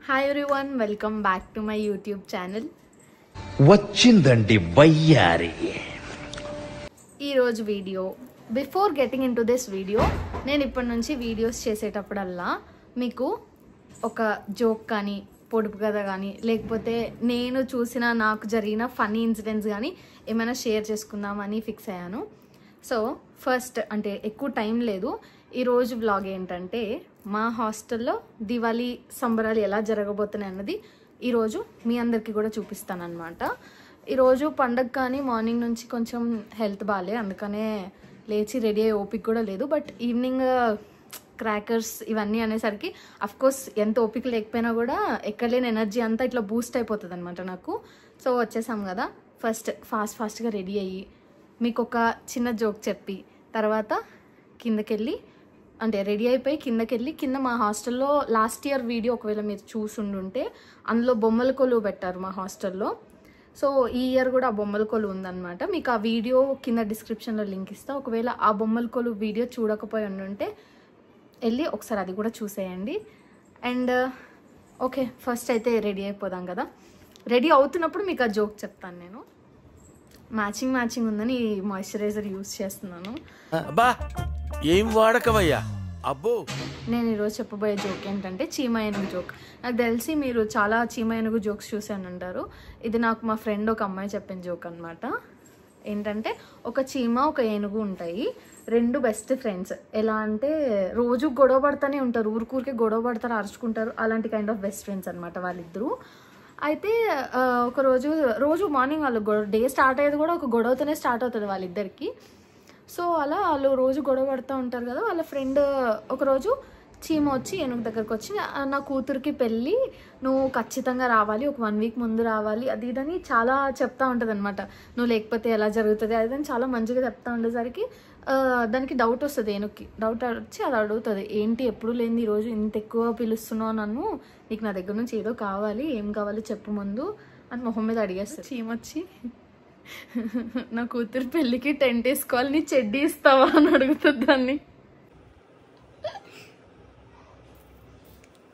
Hi everyone, welcome back to my YouTube channel. వచ్చిందండి వయ్యారి. ఈ రోజు video before getting into this video నేను ఇప్పటి నుంచి వీడియోస్ చేసేటప్పుడల్లా మీకు ఒక జోక్ కానీ పొడుపు కథ కానీ లేకపోతే నేను చూసిన నాకు జరిగిన ఫన్నీ ఇన్సిడెంట్స్ కానీ ఏమైనా షేర్ చేసుకుందామని ఫిక్స్ అయ్యాను. సో ఫస్ట్ అంటే ఎక్కువ టైం లేదు, ఈరోజు వ్లాగ్ ఏంటంటే మా హాస్టల్లో దివాళీ సంబరాలు ఎలా జరగబోతున్నాయి అన్నది ఈరోజు మీ అందరికీ కూడా చూపిస్తాను అనమాట. ఈరోజు పండగ కానీ మార్నింగ్ నుంచి కొంచెం హెల్త్ బాగాలే, అందుకనే లేచి రెడీ అయ్యే ఓపిక కూడా లేదు. బట్ ఈవినింగ్ క్రాకర్స్ ఇవన్నీ అనేసరికి అఫ్కోర్స్ ఎంత ఓపిక లేకపోయినా కూడా ఎక్కడలేని ఎనర్జీ అంతా ఇట్లా బూస్ట్ అయిపోతుంది అనమాట నాకు. సో వచ్చేసాం కదా, ఫాస్ట్గా రెడీ అయ్యి మీకు ఒక చిన్న జోక్ చెప్పి తర్వాత కిందకెళ్ళి అంటే రెడీ అయిపోయి కిందకెళ్ళి కింద మా హాస్టల్లో లాస్ట్ ఇయర్ వీడియో ఒకవేళ మీరు చూసుండుంటే అందులో బొమ్మల కొలువు పెట్టారు మా హాస్టల్లో. సో ఈ ఇయర్ కూడా ఆ బొమ్మల కొలువు ఉందన్నమాట. మీకు ఆ వీడియో కింద డిస్క్రిప్షన్లో లింక్ ఇస్తా. ఒకవేళ ఆ బొమ్మల కొలువు వీడియో చూడకపోయి ఉండుంటే వెళ్ళి ఒకసారి అది కూడా చూసేయండి. అండ్ ఓకే, ఫస్ట్ అయితే రెడీ అయిపోదాం కదా. రెడీ అవుతున్నప్పుడు మీకు ఆ జోక్ చెప్తాను. నేను మ్యాచింగ్ ఉందని మాయిశ్చరైజర్ యూజ్ చేస్తున్నాను. ఏం వాడకవయ్యా అబ్బో. నేను ఈరోజు చెప్పబోయే జోక్ ఏంటంటే చీమ ఏనుగు జోక్. నాకు తెలిసి మీరు చాలా చీమ ఏనుగు జోక్స్ చూసాను ఉంటారు. ఇది నాకు మా ఫ్రెండ్ ఒక అమ్మాయి చెప్పిన జోక్ అనమాట. ఏంటంటే ఒక చీమ ఒక ఏనుగు ఉంటాయి, రెండు బెస్ట్ ఫ్రెండ్స్. ఎలా అంటే రోజు గొడవ పడుతూనే ఉంటారు, ఊరికే గొడవ పడతారు, అరుచుకుంటారు, అలాంటి కైండ్ ఆఫ్ బెస్ట్ ఫ్రెండ్స్ అనమాట వాళ్ళిద్దరూ. అయితే ఒక రోజు మార్నింగ్ వాళ్ళు డే స్టార్ట్ అయ్యేది కూడా ఒక గొడవతోనే స్టార్ట్ అవుతుంది వాళ్ళిద్దరికి. సో అలా వాళ్ళు రోజు గొడవ పడుతూ ఉంటారు కదా. వాళ్ళ ఫ్రెండ్ ఒకరోజు చీమ వచ్చి ఏనుగు దగ్గరకు వచ్చి, నా కూతురికి పెళ్ళి, నువ్వు ఖచ్చితంగా రావాలి, ఒక 1 వీక్ ముందు రావాలి, అది ఇదని చాలా చెప్తా ఉంటుంది అనమాట. నువ్వు లేకపోతే ఎలా జరుగుతుంది అది అని చాలా మంచిగా చెప్తా ఉండేసరికి దానికి డౌట్ వస్తుంది. ఏనుగుకి డౌట్ వచ్చి అది అడుగుతుంది, ఏంటి ఎప్పుడు లేని ఈరోజు ఇంత ఎక్కువ పిలుస్తున్నావు నన్ను, నీకు నా దగ్గర నుంచి ఏదో కావాలి, ఏం కావాలి చెప్పు ముందు అని మొహం మీద అడిగేస్తుంది. చీమ వచ్చి, నా కూతురు పెళ్ళికి టెంట్ వేసుకోవాలి, నీ చెడ్డీ ఇస్తావా అని అడుగుతుంది దాన్ని.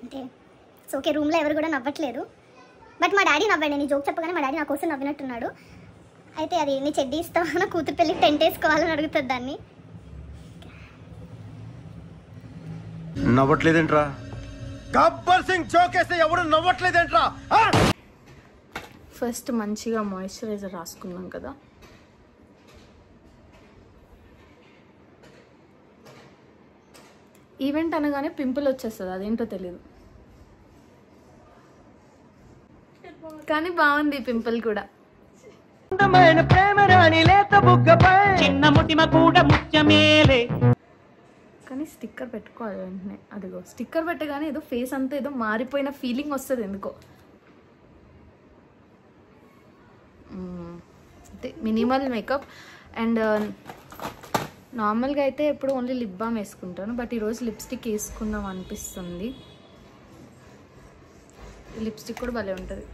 అంటే సో ఓకే, రూమ్లో ఎవరు కూడా నవ్వట్లేదు, బట్ మా డాడీ నవ్వండి. నేను జోక్ చెప్పగానే మా డాడీ నా కోసం నవ్వినట్టున్నాడు. అయితే అది నీ చెడ్డీ ఇస్తావా, నా కూతురు పెళ్ళికి టెంట్ వేసుకోవాలని అడుగుతుంది దాన్ని. నవ్వట్లేదేంట్రా? గబ్బర్ సింగ్ జోకేస్తే ఎవడు నవ్వట్లేదేంట్రా? ఫస్ట్ మంచిగా మాయిశ్చరైజర్ రాసుకున్నాం కదా. ఈవెంట్ అనగానే పింపుల్ వచ్చేస్తుంది, అదేంటో తెలియదు కానీ బాగుంది పింపుల్ కూడా. కానీ స్టిక్కర్ పెట్టుకోవాలి వెంటనే. అదిగో స్టిక్కర్ పెట్టగానే ఏదో ఫేస్ అంతా ఏదో మారిపోయిన ఫీలింగ్ వస్తుంది ఎందుకో. Minimal makeup. అండ్ నార్మల్గా అయితే ఎప్పుడు ఓన్లీ లిప్ బామ్ వేసుకుంటాను, బట్ ఈరోజు లిప్స్టిక్ వేసుకుందాం అనిపిస్తుంది. లిప్స్టిక్ కూడా భలే ఉంటుంది.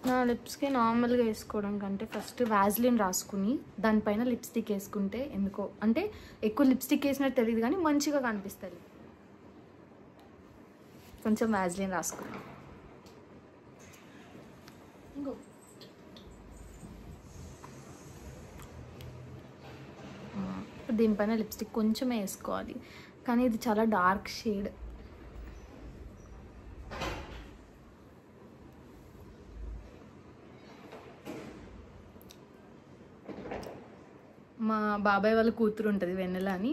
నా లిప్స్కి నార్మల్గా వేసుకోవడం కంటే ఫస్ట్ వ్యాజ్లిన్ రాసుకుని దానిపైన లిప్స్టిక్ వేసుకుంటే ఎందుకో అంటే ఎక్కువ లిప్స్టిక్ వేసినట్టు తెలియదు కానీ మంచిగా కనిపిస్తుంది. కొంచెం వ్యాజ్లిన్ రాసుకున్నాను. దీనిపైన లిప్స్టిక్ కొంచెమే వేసుకోవాలి, కానీ ఇది చాలా డార్క్ షేడ్. మా బాబాయ్ వాళ్ళ కూతురు ఉంటుంది వెన్నెల అని,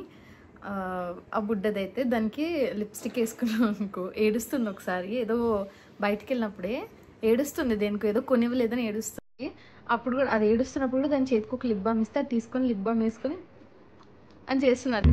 ఆ బుడ్డదైతే దానికి లిప్స్టిక్ వేసుకున్నాం అనుకో ఏడుస్తుంది. ఒకసారి ఏదో బయటికి వెళ్ళినప్పుడే ఏడుస్తుంది, దేనికో ఏదో కొనివ్వలేదని ఏడుస్తుంది. అప్పుడు కూడా అది ఏడుస్తున్నప్పుడు కూడా దాని చేతికి ఒక లిప్ బామ్ ఇస్తే అది తీసుకొని లిప్ బామ్ వేసుకొని అని చేస్తున్నారు.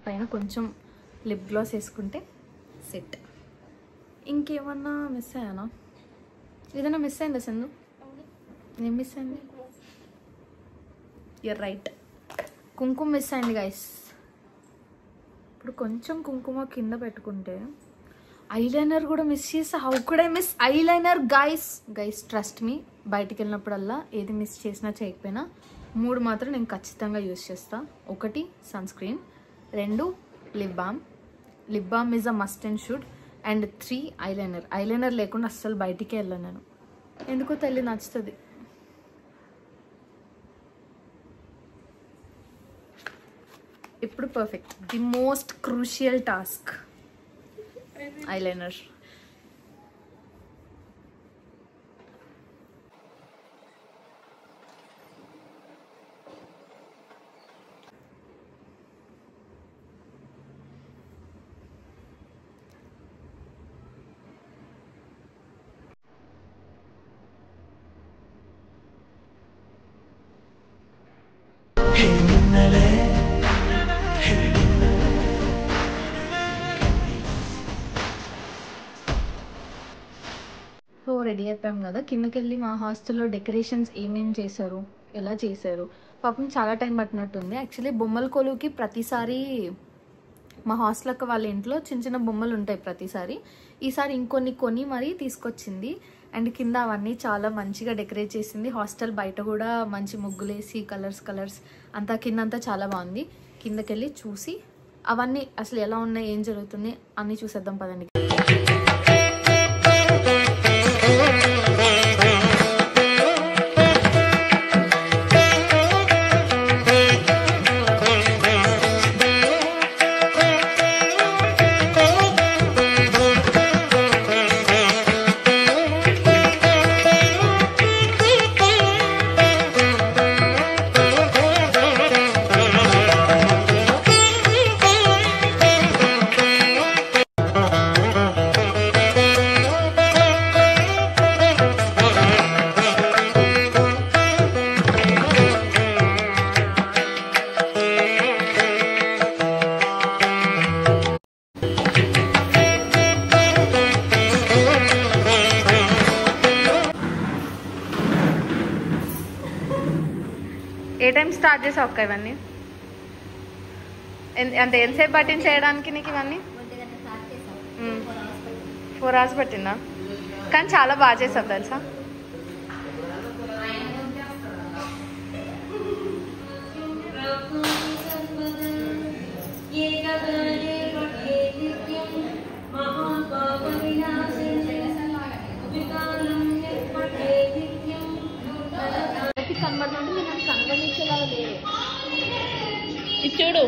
పైన కొంచెం లిప్ గ్లాస్ వేసుకుంటే సెట్. ఇంకేమన్నా మిస్ అయ్యానా? ఏదైనా మిస్ అయిందా సింధు? ఏం మిస్ అయింది? యూర్ రైట్, కుంకుమ మిస్ అయింది గైస్. ఇప్పుడు కొంచెం కుంకుమ కింద పెట్టుకుంటే ఐలైనర్ కూడా మిస్ చేస్తా. How could I miss eyeliner guys trust me, బయటికి వెళ్ళినప్పుడల్లా ఏది మిస్ చేసినా చేయకపోయినా 3 మాత్రం నేను ఖచ్చితంగా యూజ్ చేస్తా. 1 sunscreen, 2 lip balm is a must and should, and 3 eyeliner లేకుండా అస్సలు బయటికే వెళ్ళాను నేను. ఎందుకో తల్లి నచ్చుతుంది. ఇప్పుడు perfect, the most crucial task eyeliner. So ready అయిపోయాం కదా. కిందకి వెళ్ళి మా హాస్టల్లో డెకరేషన్స్ ఏమేమి చేశారు, ఎలా చేశారు, పాపం చాలా టైం పట్టినట్టుంది. యాక్చువల్లీ బొమ్మల కొలువుకి ప్రతిసారి మా హాస్టల్ అక్క వాళ్ళ ఇంట్లో చిన్న చిన్న బొమ్మలు ఉంటాయి ప్రతిసారి. ఈసారి ఇంకొన్ని కొని మరీ తీసుకొచ్చింది. అండ్ కింద అవన్నీ చాలా మంచిగా డెకరేట్ చేసింది. హాస్టల్ బయట కూడా మంచి ముగ్గులేసి కలర్స్ అంతా కిందంతా చాలా బాగుంది. కిందకి వెళ్ళి చూసి అవన్నీ అసలు ఎలా ఉన్నాయి, ఏం జరుగుతుంది అన్నీ చూసేద్దాం పదండి. ఏ టైం స్టార్ట్ చేసావు అక్క ఇవన్నీ? అంటే ఎంతసేపు పట్టింది చేయడానికి నీకు ఇవన్నీ? 4 hours పట్టిందా? కానీ చాలా బాగా చేసావు తెలుసా. కనబడుతుంటే నాకు కనబడించేలాగా లేదు. ఇది చూడు,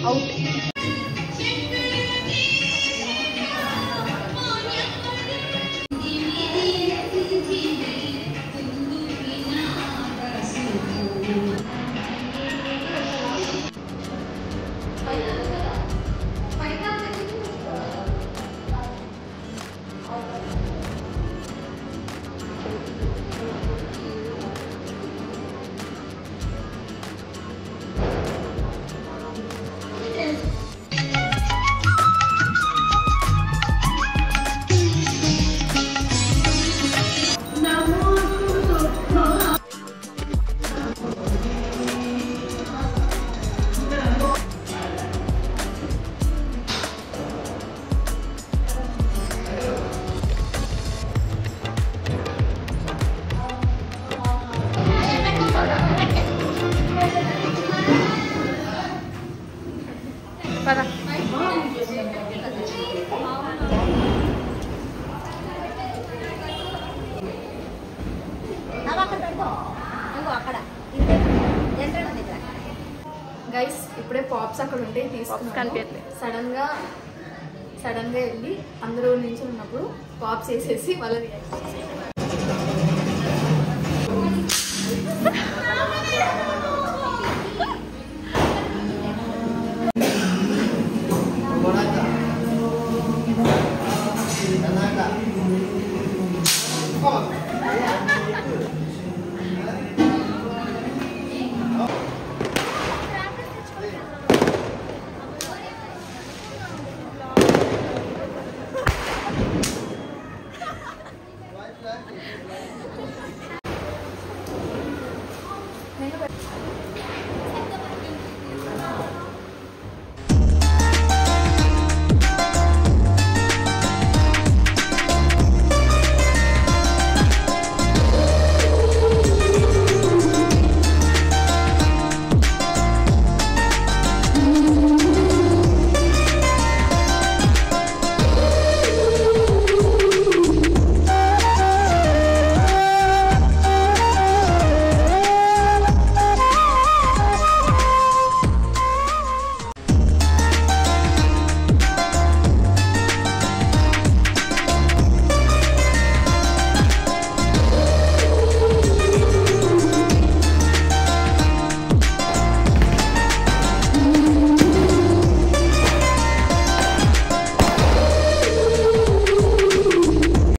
అవుట్. గైస్ ఇప్పుడే పాప్స్ అక్కడ ఉంటే తీసుకున్నాను. సడన్ గా వెళ్ళి అందరూ నుంచి ఉన్నప్పుడు పాప్స్ వేసేసి వాళ్ళని మెనూ